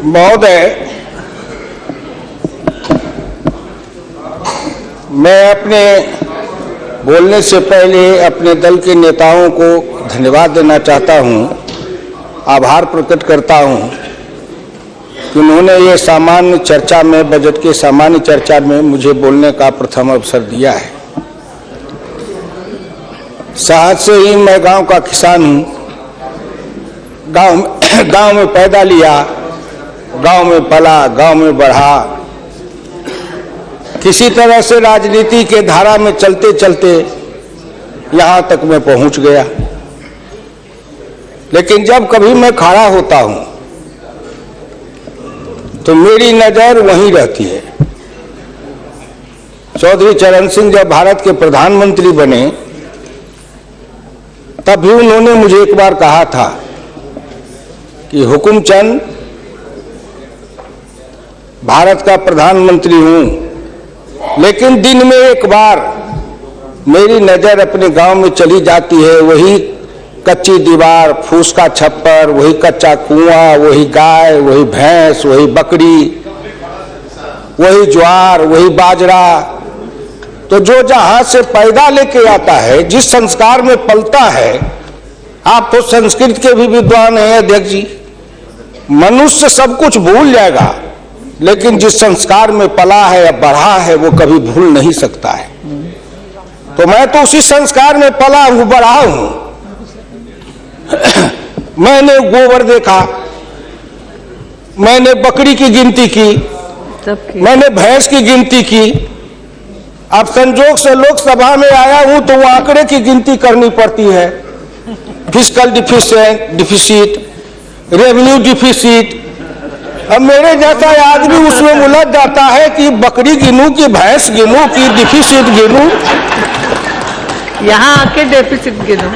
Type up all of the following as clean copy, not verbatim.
महोदय, मैं अपने बोलने से पहले अपने दल के नेताओं को धन्यवाद देना चाहता हूं, आभार प्रकट करता हूं कि उन्होंने ये सामान्य चर्चा में, बजट के सामान्य चर्चा में मुझे बोलने का प्रथम अवसर दिया है। शहर से ही मैं गांव का किसान हूं, गांव में पैदा लिया, गांव में पला, गांव में बढ़ा। किसी तरह से राजनीति के धारा में चलते चलते यहां तक मैं पहुंच गया। लेकिन जब कभी मैं खड़ा होता हूं तो मेरी नजर वहीं रहती है। चौधरी चरण सिंह जब भारत के प्रधानमंत्री बने तब भी उन्होंने मुझे एक बार कहा था कि हुकुमचंद, भारत का प्रधानमंत्री हूं, लेकिन दिन में एक बार मेरी नजर अपने गांव में चली जाती है। वही कच्ची दीवार, फूस का छप्पर, वही कच्चा कुआं, वही गाय, वही भैंस, वही बकरी, वही ज्वार, वही बाजरा। तो जो जहां से पैदा लेके आता है, जिस संस्कार में पलता है, आप तो संस्कृत के भी विद्वान हैं अध्यक्ष जी, मनुष्य सब कुछ भूल जाएगा, लेकिन जिस संस्कार में पला है या बढ़ा है वो कभी भूल नहीं सकता है। तो मैं तो उसी संस्कार में पला हूं, बढ़ा हूं। मैंने गोबर देखा, मैंने बकरी की गिनती की, मैंने भैंस की गिनती की। अब संजोग से लोकसभा में आया हूं तो वो आंकड़े की गिनती करनी पड़ती है। Fiscal deficit, revenue deficit. अब मेरे जैसा आदमी उसमें उलझ जाता है कि बकरी गिनूं कि भैंस गिनूं कि डिफिसिट गिनूं। यहाँ आके डेफिसिट गिनो,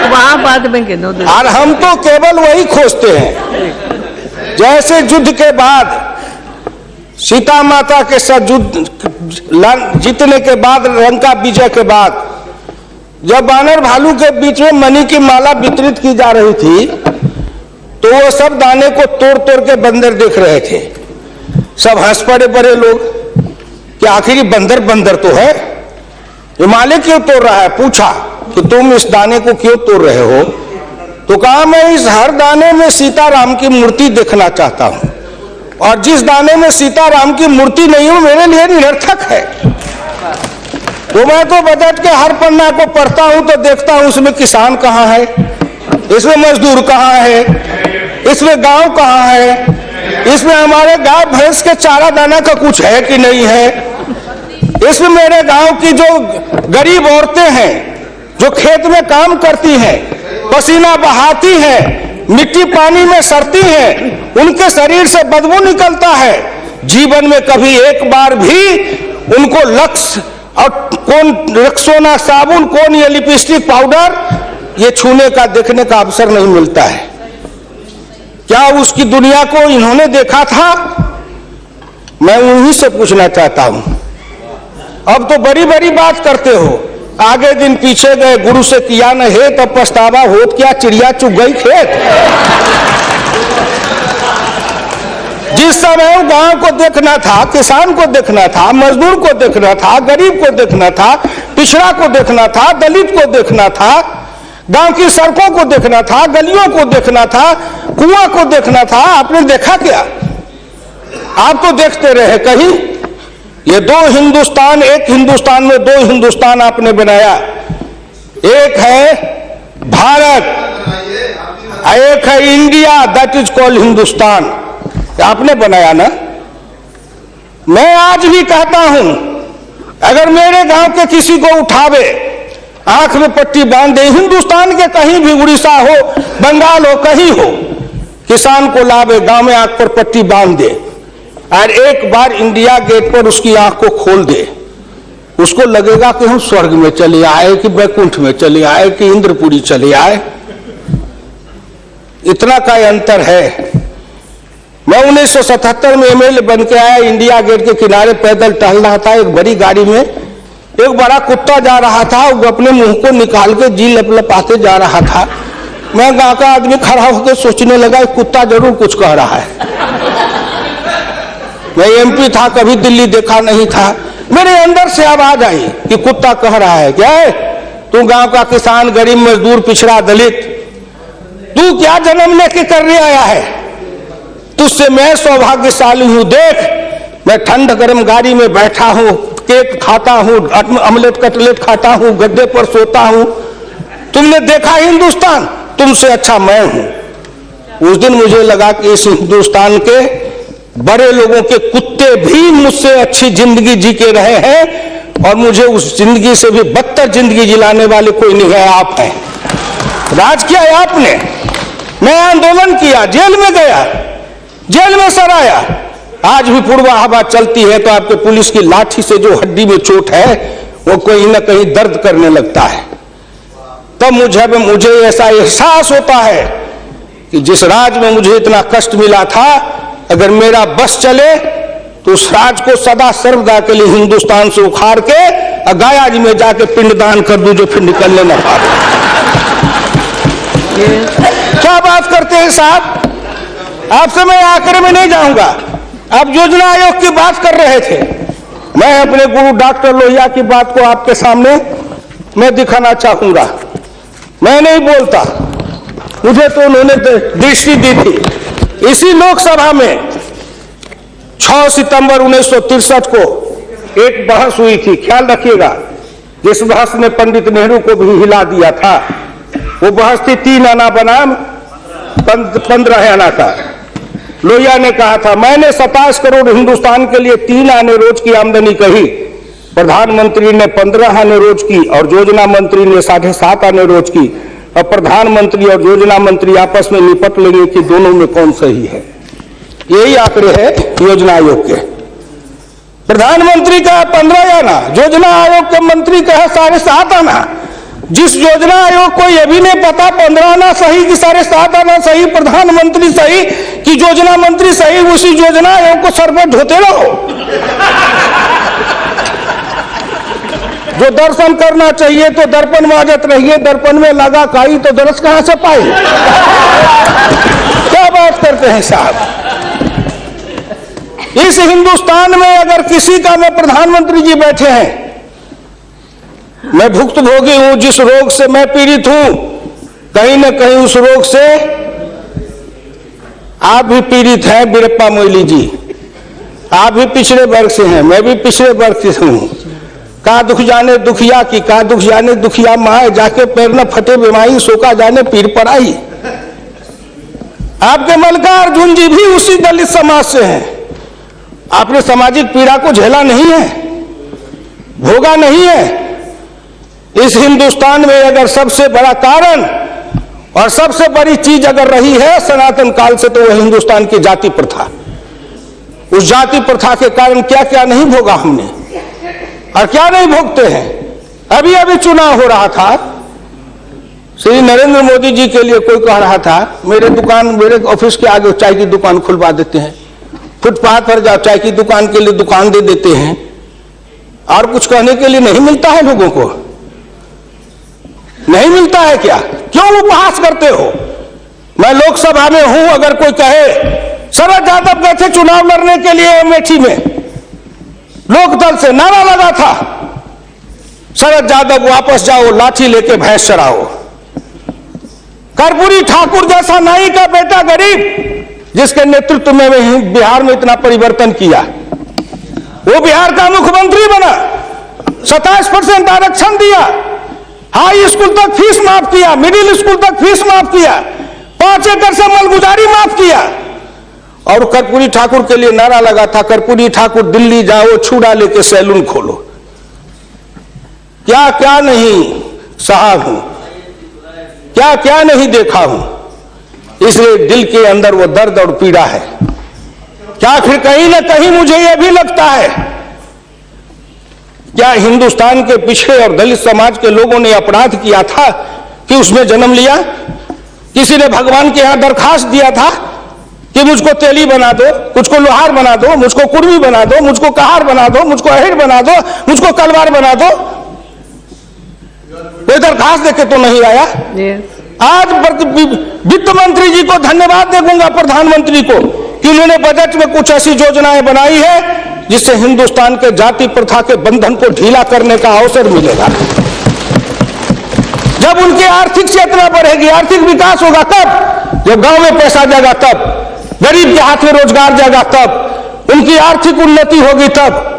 वहां बाद में गिनो। और हम तो केवल वही खोजते हैं। जैसे युद्ध के बाद, सीता माता के साथ जीतने के बाद, लंका विजय के बाद, जब वानर भालू के बीच में मणि की माला वितरित की जा रही थी तो वो सब दाने को तोड़ तोड़ के बंदर देख रहे थे। सब हंस पड़े बड़े लोग कि आखिर बंदर बंदर तो है, हिमालय क्यों तोड़ रहा है। पूछा कि तुम इस दाने को क्यों तोड़ रहे हो? तो कहा मैं इस हर दाने में सीताराम की मूर्ति देखना चाहता हूं, और जिस दाने में सीताराम की मूर्ति नहीं हो मेरे लिए निरर्थक है। तो मैं तो बजट के हर पन्ना को पढ़ता हूं तो देखता हूं उसमें किसान कहां है, इसमें मजदूर कहां है, इसमें गांव कहां है, इसमें हमारे गाय भैंस के चारा दाना का कुछ है कि नहीं है, इसमें मेरे गांव की जो गरीब औरतें हैं जो खेत में काम करती हैं, पसीना बहाती हैं, मिट्टी पानी में सड़ती हैं, उनके शरीर से बदबू निकलता है। जीवन में कभी एक बार भी उनको लक्स और कौन रक्सोना साबुन, कौन ये लिपस्टिक पाउडर, ये छूने का, देखने का अवसर नहीं मिलता है। क्या उसकी दुनिया को इन्होंने देखा था? मैं उन्हीं से पूछना चाहता हूं। अब तो बड़ी बड़ी बात करते हो, आगे दिन पीछे गए, गुरु से किया न है तब पछतावा होत क्या, चिड़िया चुग गई खेत। जिस समय गांव को देखना था, किसान को देखना था, मजदूर को देखना था, गरीब को देखना था, पिछड़ा को देखना था, दलित को देखना था, गांव की सड़कों को देखना था, गलियों को देखना था, कुआं को देखना था, आपने देखा क्या? आप तो देखते रहे कहीं। ये दो हिंदुस्तान, एक हिंदुस्तान में दो हिंदुस्तान आपने बनाया। एक है भारत, एक है India, that is called Hindustan. आपने बनाया ना। मैं आज भी कहता हूं, अगर मेरे गांव के किसी को उठावे, आंख में पट्टी बांध दे, हिंदुस्तान के कहीं भी, उड़ीसा हो, बंगाल हो, कहीं हो, किसान को लावे, गांव में आंख पर पट्टी बांध दे और एक बार इंडिया गेट पर उसकी आंख को खोल दे, उसको लगेगा कि हम स्वर्ग में चले आए, कि वैकुंठ में चले आए, कि इंद्रपुरी चले आए। इतना का अंतर है। मैं 1977 में एमएलए बन के आया, इंडिया गेट के किनारे पैदल टहल रहा था, एक बड़ी गाड़ी में एक बड़ा कुत्ता जा रहा था, वो अपने मुंह को निकाल के जी लपलपाते जा रहा था। मैं गांव का आदमी खड़ा होकर सोचने लगा कुत्ता जरूर कुछ कह रहा है। मैं एमपी था, कभी दिल्ली देखा नहीं था, मेरे अंदर से आवाज आई कि कुत्ता कह रहा है क्या है, तू गांव का किसान, गरीब, मजदूर, पिछड़ा, दलित, तू क्या जन्म लेके करने आया है? तुझसे मैं सौभाग्यशाली हूं। देख, मैं ठंड गर्म गाड़ी में बैठा हूं, केक खाता हूं, ऑमलेट कटलेट खाता हूं, गद्दे पर सोता हूं। तुमने देखा हिंदुस्तान, तुमसे अच्छा मैं हूं। उस दिन मुझे लगा कि इस हिंदुस्तान के बड़े लोगों के कुत्ते भी मुझसे अच्छी जिंदगी जी के रहे हैं और मुझे उस जिंदगी से भी बदतर जिंदगी जिलाने वाले कोई नहीं है, आप हैं। राज किया है आपने। मैं आंदोलन किया, जेल में गया, जेल में सराया। आज भी पूर्वा हवा चलती है तो आपके पुलिस की लाठी से जो हड्डी में चोट है वो कहीं ना कहीं दर्द करने लगता है। तब मुझे ऐसा एहसास होता है कि जिस राज में मुझे इतना कष्ट मिला था, अगर मेरा बस चले तो उस राज को सदा सर्वदा के लिए हिंदुस्तान से उखाड़ के गया जी में जाके पिंडदान कर दूं, जो फिर निकलने न पाए। क्या बात करते हैं साहब? आपसे मैं आखिर में नहीं जाऊंगा। आप योजना आयोग की बात कर रहे थे, मैं अपने गुरु डॉक्टर लोहिया की बात को आपके सामने मैं दिखाना चाहूंगा। मैं नहीं बोलता, मुझे तो उन्होंने दृष्टि दी थी। इसी लोकसभा में 6 सितंबर 1963 को एक बहस हुई थी, ख्याल रखिएगा, जिस बहस ने पंडित नेहरू को भी हिला दिया था। वो बहस थी 3 आना बनाम 15 आना का। लोहिया ने कहा था, मैंने 27 करोड़ हिंदुस्तान के लिए 3 आने रोज की आमदनी कही, प्रधानमंत्री ने 15 आने रोज की और योजना मंत्री ने 7.5 आने रोज की। और प्रधानमंत्री और योजना मंत्री आपस में निपट लेंगे कि दोनों में कौन सही है। यही आंकड़े हैं योजना आयोग के। प्रधानमंत्री का 15 आना, योजना आयोग के मंत्री का है 7.5 आना। जिस योजना आयोग को यह भी नहीं पता 15 आना सही कि 7.5 आना सही, प्रधानमंत्री सही कि योजना मंत्री सही, उसी योजना आयोग को सर पर ढोते रहो। जो दर्शन करना चाहिए तो दर्पण माजत रहिए, दर्पण में लगा काई तो दरस कहां से पाई। क्या बात करते हैं साहब? इस हिंदुस्तान में अगर किसी का में प्रधानमंत्री जी बैठे हैं, मैं भुक्तभोगी हूं, जिस रोग से मैं पीड़ित हूं, कहीं न कहीं उस रोग से आप भी पीड़ित हैं। बीरप्पा मोइली जी, आप भी पिछड़े वर्ग से हैं, मैं भी पिछड़े वर्ग से हूं। का दुख जाने दुखिया की, का दुख जाने दुखिया माए, जाके पैर न फटे बीमारी, सोका जाने पीर पड़ाई। आपके मल्लिकार्जुन जी भी उसी दलित समाज से हैं। आपने सामाजिक पीड़ा को झेला नहीं है, भोगा नहीं है। इस हिंदुस्तान में अगर सबसे बड़ा कारण और सबसे बड़ी चीज अगर रही है सनातन काल से, तो वह हिंदुस्तान की जाति प्रथा। उस जाति प्रथा के कारण क्या क्या नहीं भोगा हमने और क्या नहीं भोगते हैं। अभी अभी चुनाव हो रहा था, श्री नरेंद्र मोदी जी के लिए कोई कह रहा था, मेरे ऑफिस के आगे चाय की दुकान खुलवा देते हैं, फुटपाथ पर जाओ चाय की दुकान के लिए दुकान दे देते हैं, और कुछ कहने के लिए नहीं मिलता है लोगों को। नहीं मिलता है क्या? क्यों उपहास करते हो? मैं लोकसभा में हूं, अगर कोई कहे शरद यादव गए थे चुनाव लड़ने के लिए अमेठी में, लोकदल से नारा लगा था, शरद यादव वापस जाओ, लाठी लेके भैंस चराओ। कर्पूरी ठाकुर जैसा नाई का बेटा गरीब, जिसके नेतृत्व में बिहार में इतना परिवर्तन किया, वो बिहार का मुख्यमंत्री बना, 27% आरक्षण दिया, हाई स्कूल तक फीस माफ किया, मिडिल स्कूल तक फीस माफ किया, 5 एकड़ से मलगुजारी माफ किया। और कर्पूरी ठाकुर के लिए नारा लगा था, कर्पूरी ठाकुर दिल्ली जाओ, छुड़ा लेके सैलून खोलो। क्या क्या नहीं सहा हूं, क्या क्या नहीं देखा हूं। इसलिए दिल के अंदर वो दर्द और पीड़ा है। क्या फिर कहीं ना कहीं मुझे यह भी लगता है, क्या हिंदुस्तान के पिछड़े और दलित समाज के लोगों ने अपराध किया था कि उसमें जन्म लिया? किसी ने भगवान के यहां दरखास्त दिया था कि मुझको तेली बना दो, मुझको लोहार बना दो, मुझको कुर्मी बना दो, मुझको कहार बना दो, मुझको अहिर बना दो, मुझको कलवार बना दो? कोई दरखास्त देके तो नहीं आया। आज वित्त मंत्री जी को धन्यवाद देगा, प्रधानमंत्री को, कि उन्होंने बजट में कुछ ऐसी योजनाएं बनाई है जिससे हिंदुस्तान के जाति प्रथा के बंधन को ढीला करने का अवसर मिलेगा। जब उनकी आर्थिक चेतना बढ़ेगी, आर्थिक विकास होगा तब, जब गांव में पैसा जाएगा तब, गरीब के हाथ में रोजगार जाएगा तब, उनकी आर्थिक उन्नति होगी तब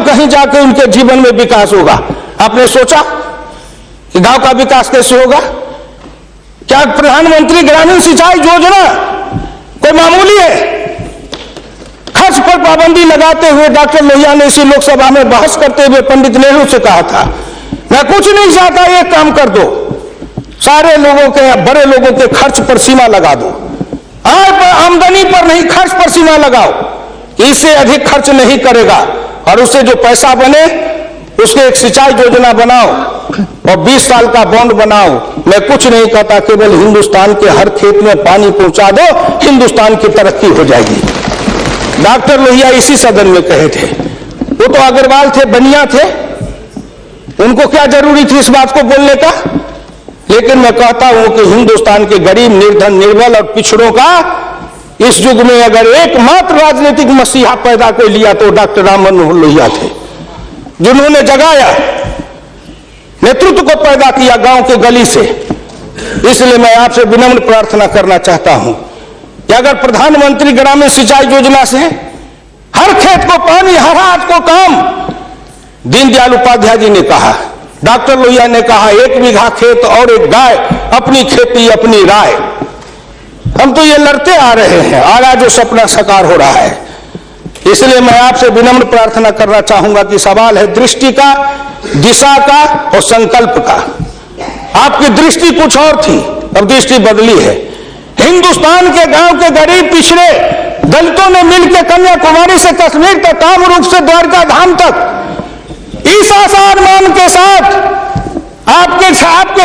कहीं जाके उनके जीवन में विकास होगा। आपने सोचा कि गांव का विकास कैसे होगा? क्या प्रधानमंत्री ग्रामीण सिंचाई योजना कोई मामूली है? खर्च पर पाबंदी लगाते हुए डॉक्टर लोहिया ने इसी लोकसभा में बहस करते हुए पंडित नेहरू से कहा था, मैं कुछ नहीं चाहता, एक काम कर दो, सारे लोगों के, बड़े लोगों के खर्च पर सीमा लगा दो, आमदनी पर नहीं, खर्च पर सीमा लगाओ, इससे अधिक खर्च नहीं करेगा, और उससे जो पैसा बने उसके एक सिंचाई योजना बनाओ और 20 साल का बॉन्ड बनाओ। मैं कुछ नहीं कहता, केवल हिंदुस्तान के हर खेत में पानी पहुंचा दो, हिंदुस्तान की तरक्की हो जाएगी। डॉक्टर लोहिया इसी सदन में कहे थे। वो तो अग्रवाल थे, बनिया थे, उनको क्या जरूरी थी इस बात को बोलने का? लेकिन मैं कहता हूं कि हिंदुस्तान के गरीब, निर्धन, निर्बल और पिछड़ों का इस युग में अगर एकमात्र राजनीतिक मसीहा पैदा कोई लिया तो डॉक्टर राम मनोहर लोहिया थे, जिन्होंने जगाया, नेतृत्व को पैदा किया गांव के गली से। इसलिए मैं आपसे विनम्र प्रार्थना करना चाहता हूं कि अगर प्रधानमंत्री ग्रामीण सिंचाई योजना से हर खेत को पानी, हर हाथ को काम, दीनदयाल उपाध्याय जी ने कहा, डॉक्टर लोहिया ने कहा, 1 बीघा खेत और 1 गाय, अपनी खेती अपनी राय। हम तो ये लड़ते आ रहे हैं और आज जो सपना साकार हो रहा है। इसलिए मैं आपसे विनम्र प्रार्थना करना चाहूंगा कि सवाल है दृष्टि का, दिशा का और संकल्प का। आपकी दृष्टि कुछ और थी, अब दृष्टि बदली है। हिंदुस्तान के गांव के गरीब पिछड़े दलितों ने मिलकर कन्याकुमारी से कश्मीर तक, कामरूप से द्वारका धाम तक इस आसान मान के साथ आपके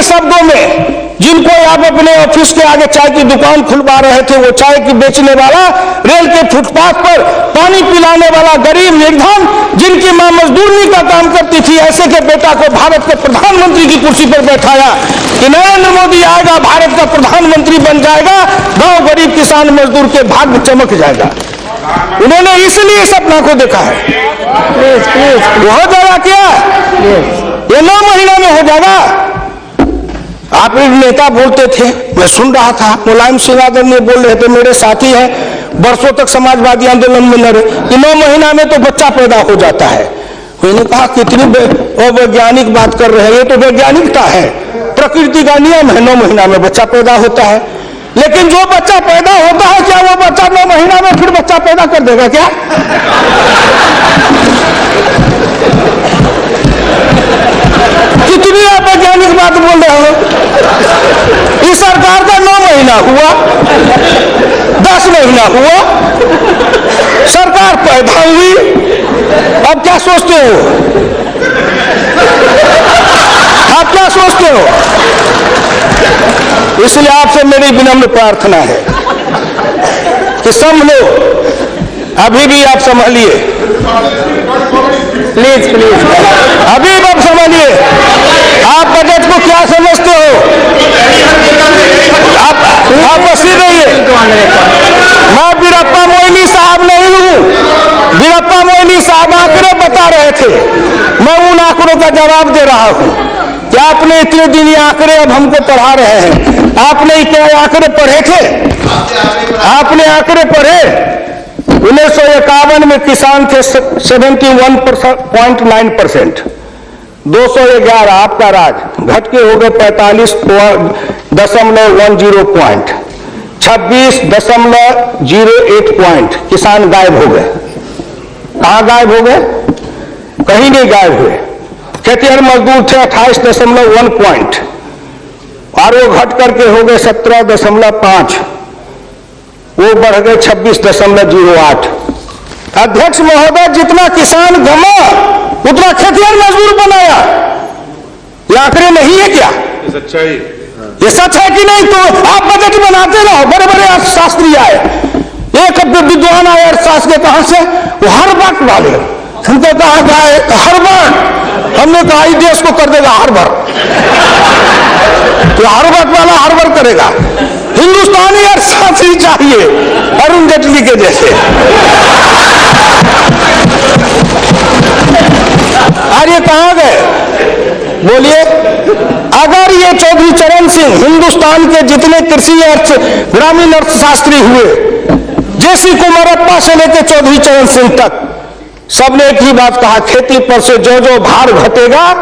शब्दों में, जिनको आप अपने ऑफिस के आगे चाय की दुकान खुलवा रहे थे, वो चाय की बेचने वाला, रेल के फुटपाथ पर पानी पिलाने वाला गरीब निर्धन, जिनकी मां मजदूरी का काम करती थी, ऐसे के बेटा को भारत के प्रधानमंत्री की कुर्सी पर बैठाया कि नरेंद्र मोदी आएगा, भारत का प्रधानमंत्री बन जाएगा, गांव गरीब किसान मजदूर के भाग्य चमक जाएगा। उन्होंने इसलिए सपना को देखा है। वो हो जाएगा क्या? ये 9 महीना में हो जाएगा। आप एक नेता बोलते थे, मैं सुन रहा था, मुलायम सिंह यादव ने बोल रहे थे, मेरे साथी हैं, वर्षों तक समाजवादी आंदोलन में लड़े, कि 9 महीना में तो बच्चा पैदा हो जाता है। मैंने कहा कितनी वैज्ञानिक बात कर रहे हैं, ये तो वैज्ञानिकता है, प्रकृति का नियम है, 9 महीना में बच्चा पैदा होता है। लेकिन जो बच्चा पैदा होता है, क्या वो बच्चा 9 महीना में फिर बच्चा पैदा कर देगा क्या? कितनी आप वैज्ञानिक बात बोल रहे हो? इस सरकार का 9 महीना हुआ, 10 महीना हुआ, सरकार पैदा हुई, अब क्या सोचते हो? आप क्या सोचते हो? इसलिए आपसे मेरी विनम्र प्रार्थना है कि समझो, अभी भी आप संभालिए, प्लीज प्लीज, अभी आप संभालिए। आप बजट को क्या समझते हो? आप बसी रहिए। मैं वीरप्पा मोइली साहब नहीं हूं। वीरप्पा मोइली साहब आंकड़े बता रहे थे, मैं उन आंकड़ों का जवाब दे रहा हूं कि आपने इतने दिन ये आंकड़े अब हमको पढ़ा रहे हैं। आपने क्या आंकड़े पढ़े थे? आपने आंकड़े पढ़े? 1951 में किसान थे 71.9%, 211 आपका राज, घट के हो गए 45.10 पॉइंट, 26.08 पॉइंट किसान गायब हो गए। कहां गायब हो गए? कहीं नहीं गायब हुए। खेतिहर मजदूर थे 28.1 पॉइंट, और वो घट करके हो गए 17.5, वो बढ़ गए 26.08। अध्यक्ष महोदय, जितना किसान गमा उतना खेतिहर मजदूर बनाया। ये आंकड़े नहीं है क्या? सच्चाई, ये सच है कि नहीं? तो आप बजट बनाते रहो। बड़े बड़े शास्त्री आए, एक विद्वान आए अर्थशास्त्र के, कहां से? वो हर बात वाले, हमको कहा गाय हर्बर्ट, हमने कहा इस देश को कर देगा हर्बर, तो हर्बर्ट वाला हर्बर करेगा। हिंदुस्तानी अर्थशास्त्री चाहिए अरुण जेटली के जैसे। और ये कहां गए बोलिए? अगर ये चौधरी चरण सिंह हिंदुस्तान के जितने कृषि अर्थ ग्रामीण अर्थशास्त्री हुए, जेसी कुमारप्पा से लेकर चौधरी चरण सिंह तक, सबने एक ही बात कहा, खेती पर से जो जो भार घटेगा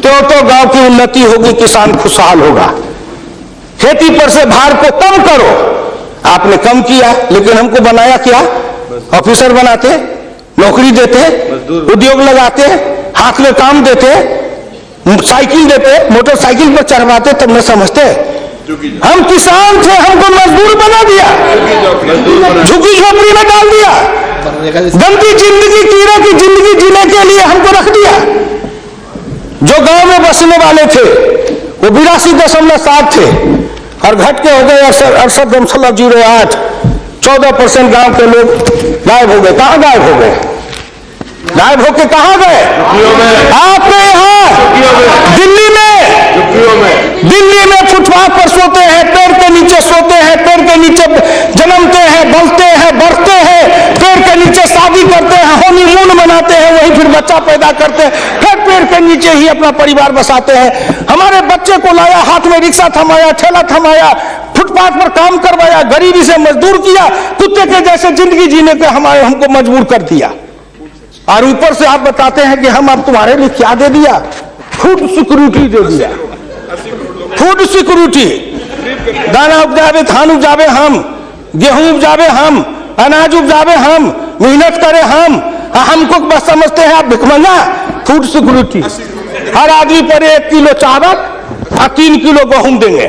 त्यों तो गांव की उन्नति होगी, किसान खुशहाल होगा। खेती पर से भार को कम करो। आपने कम किया, लेकिन हमको बनाया क्या? ऑफिसर बनाते, नौकरी देते, उद्योग लगाते, हाथ में काम देते, साइकिल देते, मोटरसाइकिल पर चढ़वाते, तब न समझते। हम किसान थे, हमको मजदूर बना दिया, झुग्गी झोपड़ी में डाल दिया, गंदी जिंदगी, कीड़े की जिंदगी जीने के लिए हमको रख दिया। जो गांव में बसने वाले थे वो 82.7 थे और घट के हो गए 68.08। 14% गांव के लोग गायब हो गए। कहां गायब हो गए? गायब होके कहां गए? आपके यहाँ दिल्ली में फुटपाथ पर सोते हैं, पेड़ के नीचे सोते हैं, पेड़ के नीचे जन्मते हैं, बलते हैं, बढ़ते हैं, पेड़ के नीचे शादी करते हैं, हनीमून मनाते हैं, वही फिर बच्चा पैदा करते हैं, फिर पेड़ के नीचे ही अपना परिवार बसाते हैं। हमारे बच्चे को लाया, हाथ में रिक्शा थमाया, ठेला थमाया, फुटपाथ पर काम करवाया, गरीबी से मजदूर किया, कुत्ते के जैसे जिंदगी जीने को हमको मजबूर कर दिया। और ऊपर से आप बताते हैं कि हम अब तुम्हारे लिए क्या दे दिया? फूड सिक्योरिटी दे दिया। फूड सिक्योरिटी, दाना उपजावे, धान उपजावे हम, गेहूं उपजावे हम, अनाज उपजावे हम, मेहनत करे हमको बस समझते हैं आप भिखमंगा। फूड सिक्योरिटी, हर आदमी पर 1 किलो चावल और 3 किलो गेहूं देंगे।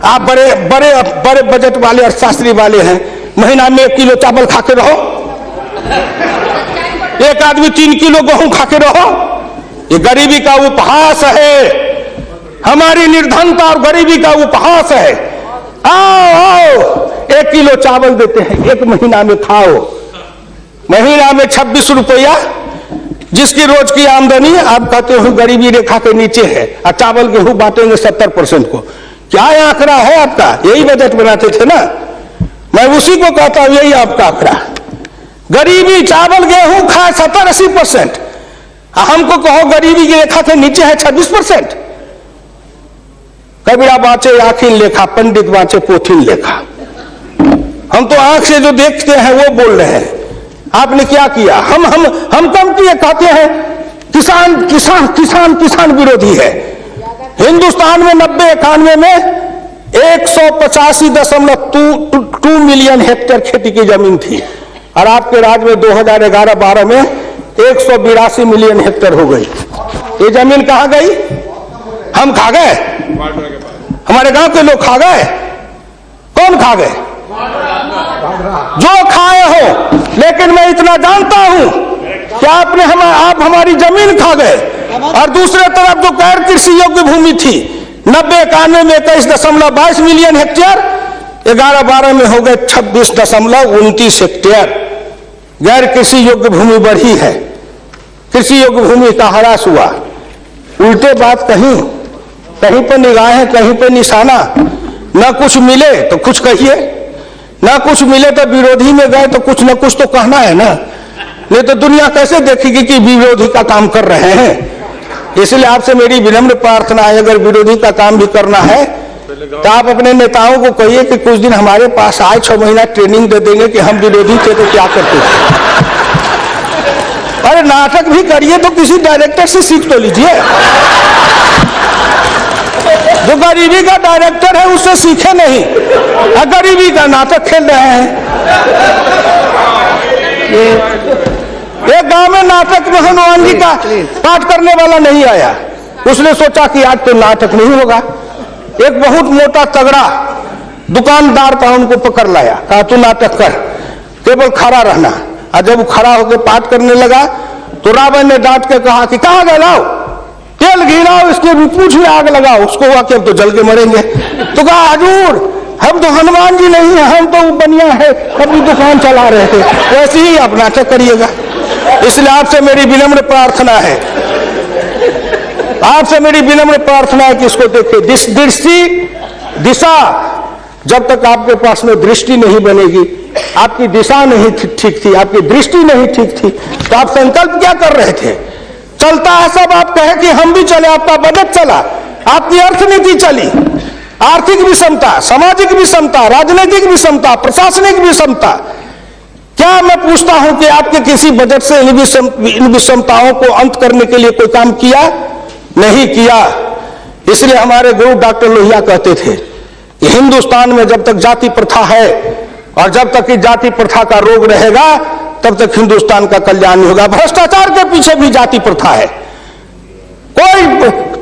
आप बड़े बड़े बड़े बजट वाले और शास्त्री वाले हैं, महीना में 1 किलो चावल खा के रहो, एक आदमी 3 किलो गेहूं खा के रहो। ये गरीबी का उपहास है, हमारी निर्धनता और गरीबी का उपहास है। आओ 1 किलो चावल देते हैं, 1 महीना में खाओ। महीना में 26 रुपया, जिसकी रोज की आमदनी आप कहते हो गरीबी रेखा के नीचे है, और चावल गेहूं बांटेंगे 70% को। क्या आंकड़ा है आपका? यही बजट बनाते थे ना, मैं उसी को कहता हूं, यही आपका आंकड़ा। गरीबी चावल गेहूं खाए 70-80%, हमको कहो गरीबी की रेखा के नीचे है 26%। कबीरा बाँचे आखिन लेखा, पंडित बाँचे पोथिन लेखा। हम तो आंख से जो देखते हैं वो बोल रहे हैं। आपने क्या किया? हम कम किए, कहते हैं किसान किसान किसान किसान विरोधी है। हिंदुस्तान में 90-91 में 185.2 मिलियन हेक्टेयर खेती की जमीन थी, और आपके राज्य में 2011-12 में 182 मिलियन हेक्टेयर हो गई। ये जमीन कहां गई? हम खा गए? हमारे गांव के लोग खा गए? कौन खा गए? जो खाए हो। लेकिन मैं इतना जानता हूं कि आप हमारी जमीन खा गए, और दूसरे तरफ जो गैर कृषि योग्य भूमि थी 90-91 में 21.22 मिलियन हेक्टेयर, 11-12 में हो गए 26.29 हेक्टेयर। गैर कृषि योग्य भूमि बढ़ी है, कृषि योग्य भूमि का ह्रास हुआ। उल्टे बात कहीं पर निगाहें, कहीं पे निशाना। न कुछ मिले तो कुछ कहिए, न कुछ मिले तो विरोधी में गए तो कुछ न कुछ तो कहना है ना, नहीं तो दुनिया कैसे देखेगी कि विरोधी का काम कर रहे हैं। इसलिए आपसे मेरी विनम्र प्रार्थना है, अगर विरोधी का काम भी करना है तो आप अपने नेताओं को कहिए कि कुछ दिन हमारे पास आए, 6 महीना ट्रेनिंग दे देंगे कि हम विरोधी थे तो क्या करते थे। अरे नाटक भी करिए तो किसी डायरेक्टर से सीख तो लीजिए। जो गरीबी का डायरेक्टर है उससे सीखे नहीं, गरीबी का नाटक खेल रहे हैं। एक गांव में नाटक में हनुमान जी का पाठ करने वाला नहीं आया, उसने सोचा कि आज तो नाटक नहीं होगा। एक बहुत मोटा तगड़ा दुकानदार था, उनको पकड़ लाया, कहा तू नाटक कर, केवल खड़ा रहना। और जब वो खड़ा होकर पाठ करने लगा तो रावण ने डांट के कहा कि कहां गए, लाओ तेल घिराओ, इसके पूंछ में आग लगाओ। उसको हुआ कि अब तो जल के मरेंगे। तो कहा हजूर हम तो हनुमान जी नहीं है, हम तो बनिया है, अपनी दुकान चला रहे थे, वैसे ही आप नाटक करिएगा। इसलिए आपसे मेरी विनम्र प्रार्थना है, आपसे मेरी विनम्र प्रार्थना है कि इसको देखिए। दिशा जब तक आपके पास में दृष्टि नहीं बनेगी, आपकी दिशा नहीं ठीक थी, आपकी दृष्टि नहीं ठीक थी, तो आप संकल्प क्या कर रहे थे? चलता है सब, आप कहे कि हम भी चले, आपका बजट चला, आपकी अर्थनीति चली, आर्थिक विषमता, सामाजिक विषमता, राजनीतिक विषमता, प्रशासनिक विषमता। क्या मैं पूछता हूं कि आपके किसी बजट से इन विषमताओं को अंत करने के लिए कोई काम किया? नहीं किया। इसलिए हमारे गुरु डॉक्टर लोहिया कहते थे कि हिंदुस्तान में जब तक जाति प्रथा है और जब तक इस जाति प्रथा का रोग रहेगा तब तक हिंदुस्तान का कल्याण नहीं होगा। भ्रष्टाचार के पीछे भी जाति प्रथा है। कोई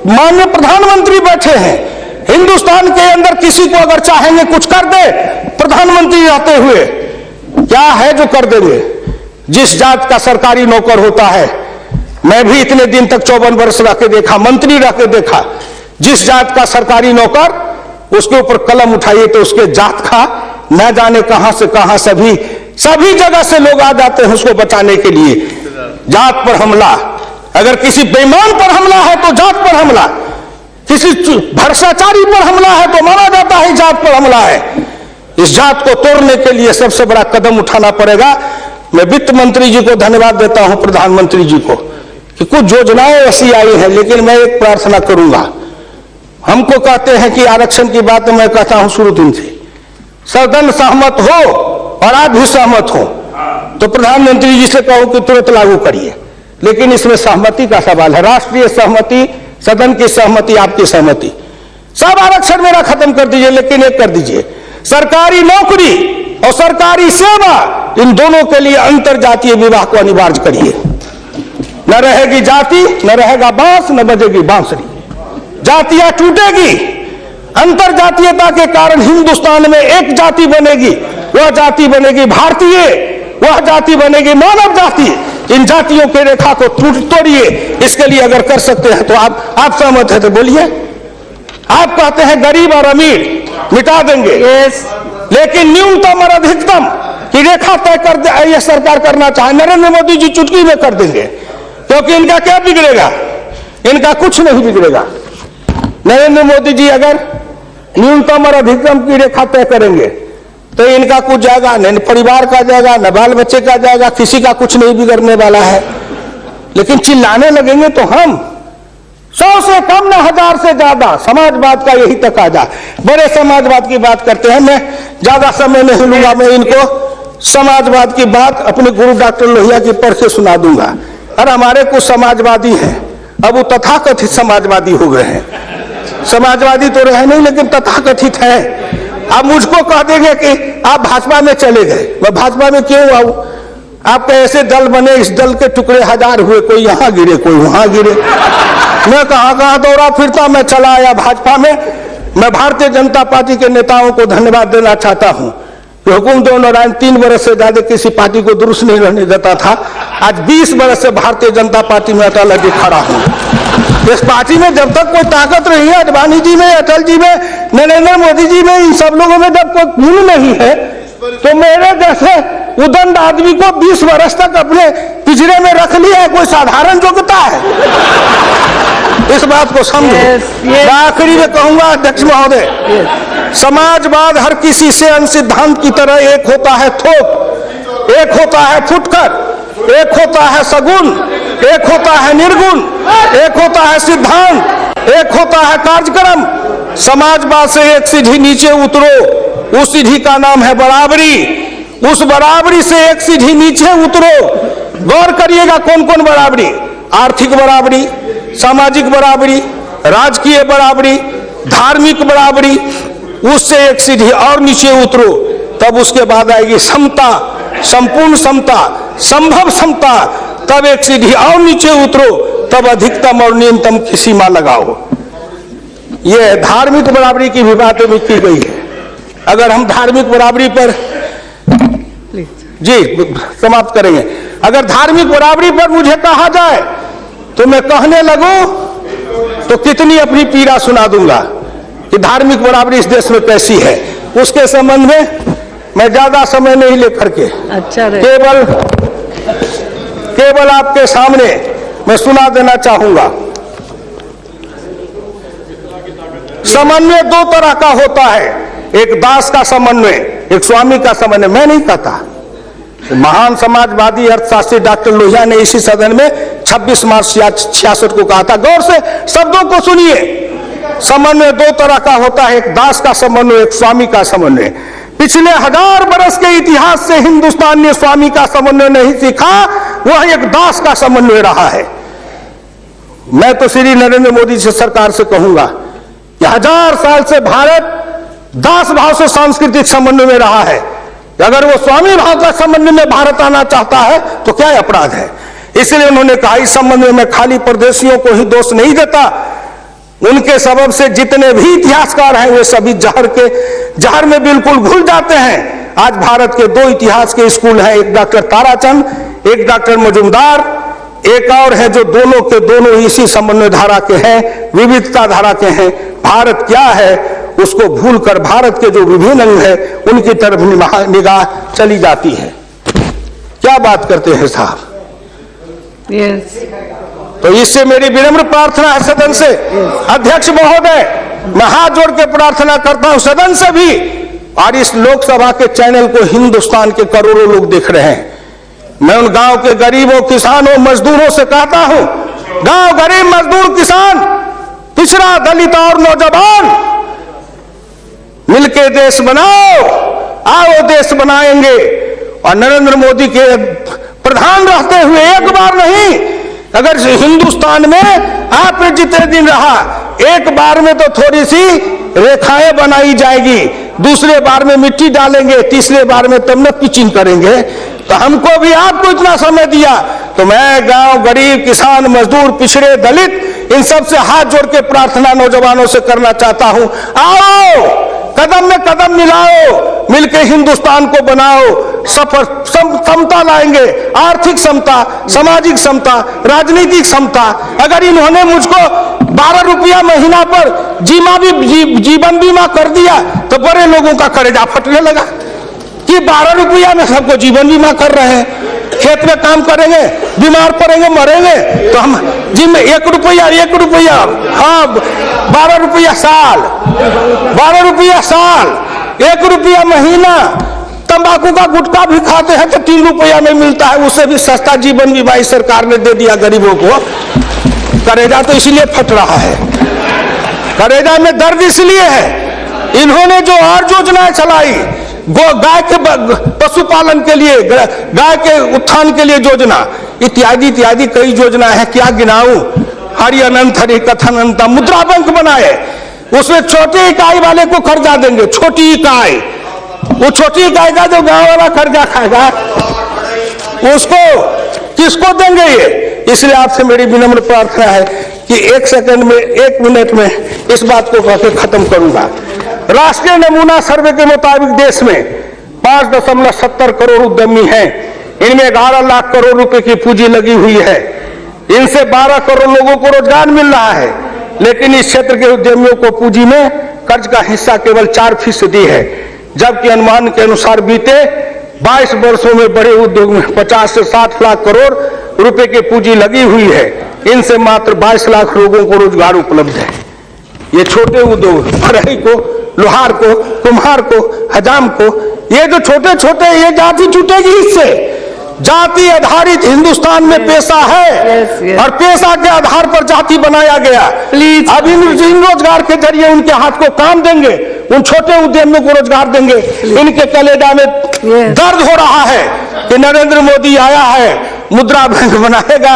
माननीय प्रधानमंत्री बैठे हैं, हिंदुस्तान के अंदर किसी को अगर चाहेंगे कुछ कर दे, प्रधानमंत्री रहते हुए क्या है जो कर देंगे? जिस जात का सरकारी नौकर होता है, मैं भी इतने दिन तक 54 वर्ष रह के देखा, मंत्री रह के देखा, जिस जात का सरकारी नौकर, उसके ऊपर कलम उठाइए तो उसके जात का न जाने कहां से कहां सभी जगह से लोग आ जाते हैं उसको बचाने के लिए। जात पर हमला, अगर किसी बेईमान पर हमला है तो जात पर हमला, किसी भ्रष्टाचारी पर हमला है तो माना जाता है जात पर हमला है। इस जात को तोड़ने के लिए सबसे बड़ा कदम उठाना पड़ेगा। मैं वित्त मंत्री जी को धन्यवाद देता हूं, प्रधानमंत्री जी को, कि कुछ योजनाएं ऐसी आई हैं, लेकिन मैं एक प्रार्थना करूंगा। हमको कहते हैं कि आरक्षण की बात मैं कहता हूं शुरू दिन से, सदन सहमत हो और आप भी सहमत हो तो प्रधानमंत्री जी से कहूं कि तुरंत लागू करिए, लेकिन इसमें सहमति का सवाल है, राष्ट्रीय सहमति, सदन की सहमति, आपकी सहमति। सब आरक्षण मेरा खत्म कर दीजिए, लेकिन एक कर दीजिए, सरकारी नौकरी और सरकारी सेवा, इन दोनों के लिए अंतर जातीय विवाह को अनिवार्य करिए। न रहेगी जाति, न रहेगा बांस, न बजेगी बांसुरी, जातियां टूटेगी। अंतर जातीयता के कारण हिंदुस्तान में एक जाति बनेगी, वह जाति बनेगी भारतीय, वह जाति बनेगी मानव जाति। इन जातियों के रेखा को तोड़िए। इसके लिए अगर कर सकते हैं तो आप सहमत है तो बोलिए। आप कहते हैं गरीब और अमीर मिटा देंगे, लेकिन न्यूनतम और अधिकतम की रेखा तय कर दे, यह सरकार करना चाहे, नरेंद्र मोदी जी चुटकी में कर देंगे, क्योंकि इनका क्या बिगड़ेगा? इनका कुछ नहीं बिगड़ेगा। नरेंद्र मोदी जी अगर न्यूनतम और अधिकतम की रेखा तय करेंगे तो इनका कुछ जाएगा, न परिवार का जाएगा, न बाल बच्चे का जाएगा, किसी का कुछ नहीं बिगड़ने वाला है। लेकिन चिल्लाने लगेंगे तो हम 100 से कम न 1000 से ज्यादा समाजवाद का यही तकाजा, बड़े समाजवाद की बात करते हैं। मैं ज्यादा समय नहीं लूंगा, मैं इनको समाजवाद की बात अपने गुरु डॉक्टर लोहिया की पढ़ के सुना दूंगा। और हमारे कुछ समाजवादी हैं, अब वो तथाकथित समाजवादी हो गए हैं, समाजवादी तो रहे नहीं लेकिन तथाकथित है। आप मुझको कह देंगे कि आप भाजपा में चले गए, मैं भाजपा में क्यों आऊं? आपके ऐसे दल बने, इस दल के टुकड़े 1000 हुए, कोई यहां गिरे, कोई वहां गिरे, मैं कहां दौड़ा फिरता, मैं चला आया भाजपा में। मैं भारतीय जनता पार्टी के नेताओं को धन्यवाद देना चाहता हूं कि हुकुमदेव नारायण 3 बरस से ज्यादा किसी पार्टी को दुरुस्त नहीं रहने देता था। आज 20 बरस से भारतीय जनता पार्टी में अटल अटल खड़ा हूं। इस पार्टी में जब तक कोई ताकत रही है, अडवाणी जी में, अटल जी में, नरेंद्र मोदी जी में, इन सब लोगों में जब कोई गुण नहीं है तो मेरे जैसे उदंड आदमी को 20 वर्ष तक अपने पिंजरे में रख लिया है, कोई साधारण योग्यता है? इस बात को समझो। मैं आखिरी में कहूंगा अध्यक्ष महोदय, समाजवाद हर किसी से अन्य सिद्धांत की तरह एक होता है थोक, एक होता है फुटकर, एक होता है सगुण, एक होता है निर्गुण, एक होता है सिद्धांत, एक होता है कार्यक्रम। समाजवाद से एक सीढ़ी नीचे उतरो, उस सीढ़ी का नाम है बराबरी। उस बराबरी से एक सीढ़ी नीचे उतरो। गौर करिएगा कौन कौन बराबरी? आर्थिक बराबरी, सामाजिक बराबरी, राजकीय बराबरी, धार्मिक बराबरी। उससे एक सीढ़ी और नीचे उतरो, तब उसके बाद आएगी समता, संपूर्ण समता, संभव समता। तब एक सीढ़ी और नीचे उतरो, तब अधिकतम और न्यूनतम की सीमा लगाओ। यह धार्मिक बराबरी की भी बातें भी की गई है। अगर हम धार्मिक बराबरी पर जी समाप्त करेंगे, अगर धार्मिक बराबरी पर मुझे कहा जाए तो मैं कहने लगूं तो कितनी अपनी पीड़ा सुना दूंगा कि धार्मिक बराबरी इस देश में कैसी है। उसके संबंध में मैं ज्यादा समय नहीं लेकर के केवल आपके सामने मैं सुना देना चाहूंगा। समन्वय दो तरह का होता है, एक दास का समन्वय, एक स्वामी का समन्वय। मैं नहीं कहता, महान समाजवादी अर्थशास्त्री डॉक्टर लोहिया ने इसी सदन में 26 मार्च 66 को कहा था। गौर से शब्दों को सुनिए। समन्वय दो तरह का होता है, एक दास का समन्वय, एक स्वामी का समन्वय। पिछले 1000 बरस के इतिहास से हिंदुस्तान ने स्वामी का समन्वय नहीं सीखा, वह एक दास का समन्वय रहा है। मैं तो श्री नरेंद्र मोदी से सरकार से कहूंगा कि 1000 साल से भारत दास भाव से सांस्कृतिक समन्वय में रहा है। अगर वो स्वामी भाव का समन्वय में भारत आना चाहता है तो क्या अपराध है? इसलिए उन्होंने कहा इस समन्वय में खाली परदेशियों को ही दोष नहीं देता, उनके सबब से जितने भी इतिहासकार हैं वे सभी जहर में बिल्कुल घुल जाते हैं। आज भारत के 2 इतिहास के स्कूल हैं, एक डॉक्टर ताराचंद, एक डॉक्टर मजुमदार, एक और है जो दोनों के दोनों इसी समन्वय धारा के हैं, विविधता धारा के हैं। भारत क्या है उसको भूलकर भारत के जो विभिन्न अंग है उनकी तरफ निगाह चली जाती है। क्या बात करते हैं साहब? तो इससे मेरी विनम्र प्रार्थना है सदन से, अध्यक्ष महोदय, मैं हाथ जोड़ के प्रार्थना करता हूं सदन से भी, और इस लोकसभा के चैनल को हिंदुस्तान के करोड़ों लोग देख रहे हैं। मैं उन गांव के गरीबों, किसानों, मजदूरों से कहता हूं, गांव गरीब, मजदूर, किसान, पिछड़ा, दलित और नौजवान, मिलके देश बनाओ, आओ देश बनाएंगे। और नरेंद्र मोदी के प्रधान रहते हुए एक बार नहीं, अगर हिंदुस्तान में आप जितने दिन रहा, एक बार में तो थोड़ी सी रेखाएं बनाई जाएगी, दूसरे बार में मिट्टी डालेंगे, तीसरे बार में तब न पिचिंग करेंगे। तो हमको भी आपको इतना समय दिया, तो मैं गांव गरीब, किसान, मजदूर, पिछड़े, दलित, इन सब से हाथ जोड़ के प्रार्थना नौजवानों से करना चाहता हूं, आओ कदम में कदम मिलाओ, मिलके हिंदुस्तान को बनाओ, सफर समता लाएंगे, आर्थिक समता, सामाजिक समता, राजनीतिक समता। अगर इन्होंने मुझको 12 रुपया महीना पर जीवन बीमा कर दिया तो बड़े लोगों का कलेजा फटने लगा कि 12 रुपया में सबको जीवन बीमा कर रहे हैं। खेत में काम करेंगे, बीमार पड़ेंगे, मरेंगे, तो हम जिम 1 रुपया, हाँ 12 रुपया साल, 12 रुपया साल, 1 रुपया महीना। तंबाकू का गुटखा भी खाते हैं तो 3 रुपया में मिलता है, उससे भी सस्ता जीवन बीमा इस सरकार ने दे दिया गरीबों को। करेजा तो इसलिए फट रहा है, करेजा में दर्द इसलिए है, इन्होंने जो और योजनाएं चलाई, गाय के पशुपालन के लिए, गाय के उत्थान के लिए योजना, इत्यादि इत्यादि कई योजना है, क्या गिनाऊं। हरि अनंत हरि कथन अनंत। मुद्रा बैंक बनाए, उसमें छोटी इकाई वाले को कर्जा देंगे, छोटी इकाई, वो छोटी इकाई का जो गांव वाला कर्जा खाएगा उसको किसको देंगे ये? इसलिए आपसे मेरी विनम्र प्रार्थना है कि 1 सेकंड में, 1 मिनट में इस बात को कहकर खत्म करूंगा। राष्ट्रीय नमूना सर्वे के मुताबिक देश में 5.70 करोड़ उद्यमी हैं, इनमें 11 लाख करोड़ रुपए की पूंजी लगी हुई है, इनसे 12 करोड़ लोगों को रोजगार मिल रहा है। लेकिन इस क्षेत्र के उद्यमियों को पूंजी में कर्ज का हिस्सा केवल 4% है, जबकि अनुमान के अनुसार बीते 22 वर्षों में बड़े उद्योग में 50 से 60 लाख करोड़ रुपए की पूंजी लगी हुई है, इनसे मात्र 22 लाख लोगों को रोजगार उपलब्ध है। ये छोटे उद्योग, बढ़ई को, लोहार को, कुम्हार को, हजाम को, ये जो छोटे छोटे, ये जाति जुटेगी इससे। जाति आधारित हिंदुस्तान में पेशा है और पेशा के आधार पर जाति बनाया गया। अब इन रोजगार के जरिए उनके हाथ को काम देंगे, उन छोटे उद्यमियों को रोजगार देंगे। इनके कलेजा में दर्द हो रहा है कि नरेंद्र मोदी आया है, मुद्रा बैंक बनाएगा,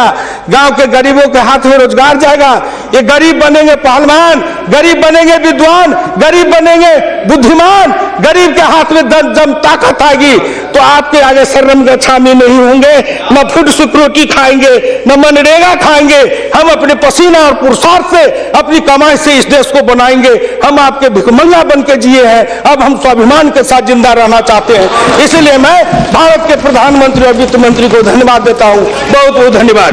गांव के गरीबों के हाथ में रोजगार जाएगा। ये गरीब बनेंगे पहलवान, गरीब बनेंगे विद्वान, गरीब बनेंगे बुद्धिमान, गरीब के हाथ में दम ताकत आएगी तो आपके आगे शर्म गच्छामी नहीं होंगे, न फूड सिक्योरिटी खाएंगे, न मनरेगा खाएंगे। हम अपने पसीना और पुरुषार्थ से, अपनी कमाई से इस देश को बनाएंगे। हम आपके भिखमंगा बन के जिए हैं, अब हम स्वाभिमान के साथ जिंदा रहना चाहते हैं। इसलिए मैं भारत के प्रधानमंत्री और वित्त मंत्री को धन्यवाद देता हूं। बहुत बहुत धन्यवाद।